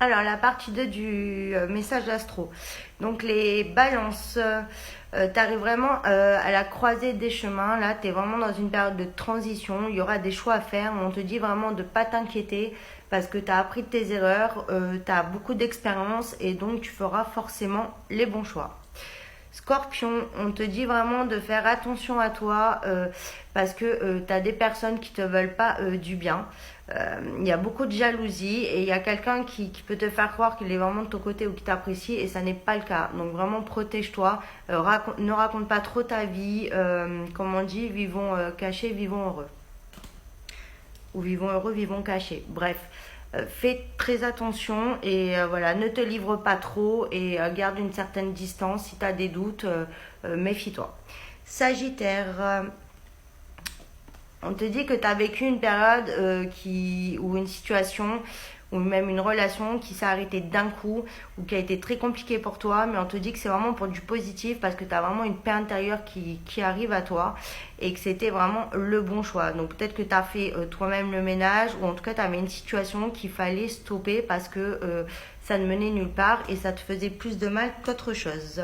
Alors, la partie 2 du message astro. Donc, les balances, tu arrives vraiment à la croisée des chemins. Là, tu es vraiment dans une période de transition. Il y aura des choix à faire, mais on te dit vraiment de ne pas t'inquiéter parce que tu as appris de tes erreurs, tu as beaucoup d'expérience et donc tu feras forcément les bons choix. Scorpion, on te dit vraiment de faire attention à toi parce que tu as des personnes qui te veulent pas du bien. Il y a beaucoup de jalousie et il y a quelqu'un qui peut te faire croire qu'il est vraiment de ton côté ou qui t'apprécie et ça n'est pas le cas. Donc vraiment protège-toi, ne raconte pas trop ta vie. Comme on dit, vivons cachés, vivons heureux. Ou vivons heureux, vivons cachés. Bref, fais très attention et voilà, ne te livre pas trop et garde une certaine distance. Si tu as des doutes, méfie-toi. Sagittaire, on te dit que tu as vécu une période ou une situation ou même une relation qui s'est arrêtée d'un coup ou qui a été très compliquée pour toi, mais on te dit que c'est vraiment pour du positif parce que tu as vraiment une paix intérieure qui arrive à toi et que c'était vraiment le bon choix. Donc peut-être que tu as fait toi-même le ménage ou en tout cas tu avais une situation qu'il fallait stopper parce que ça ne menait nulle part et ça te faisait plus de mal qu'autre chose.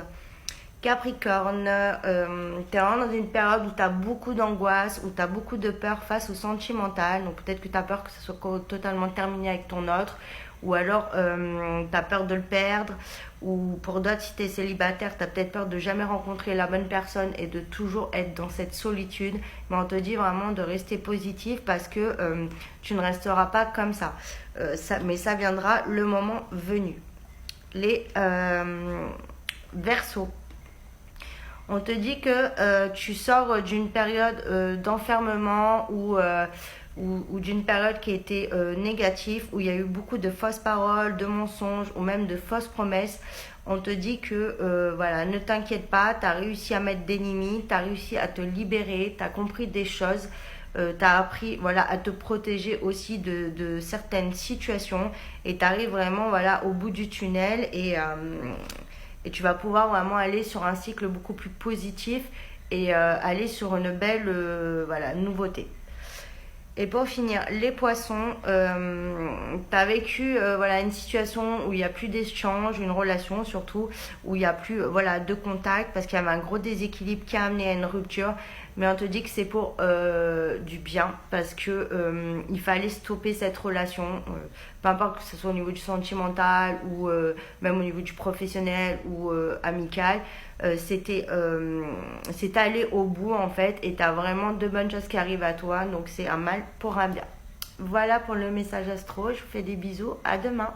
Capricorne, tu es vraiment dans une période où tu as beaucoup d'angoisse, où tu as beaucoup de peur face au sentimental. Donc peut-être que tu as peur que ça soit totalement terminé avec ton autre. Ou alors tu as peur de le perdre. Ou pour d'autres, si tu es célibataire, tu as peut-être peur de jamais rencontrer la bonne personne et de toujours être dans cette solitude. Mais on te dit vraiment de rester positif parce que tu ne resteras pas comme ça. Mais ça viendra le moment venu. Les Verseaux. On te dit que tu sors d'une période d'enfermement ou d'une période qui était négative, où il y a eu beaucoup de fausses paroles, de mensonges ou même de fausses promesses. On te dit que voilà, ne t'inquiète pas, tu as réussi à mettre des limites, tu as réussi à te libérer, tu as compris des choses. Tu as appris voilà, à te protéger aussi de certaines situations et tu arrives vraiment voilà, au bout du tunnel et tu vas pouvoir vraiment aller sur un cycle beaucoup plus positif et aller sur une belle voilà, nouveauté. Et pour finir, les poissons, tu as vécu voilà, une situation où il n'y a plus d'échange, une relation surtout, où il n'y a plus voilà, de contact parce qu'il y avait un gros déséquilibre qui a amené à une rupture. Mais on te dit que c'est pour du bien parce que il fallait stopper cette relation, peu importe que ce soit au niveau du sentimental ou même au niveau du professionnel ou amical. C'est aller au bout en fait et tu as vraiment de bonnes choses qui arrivent à toi donc c'est un mal pour un bien. Voilà pour le message astro, je vous fais des bisous, à demain.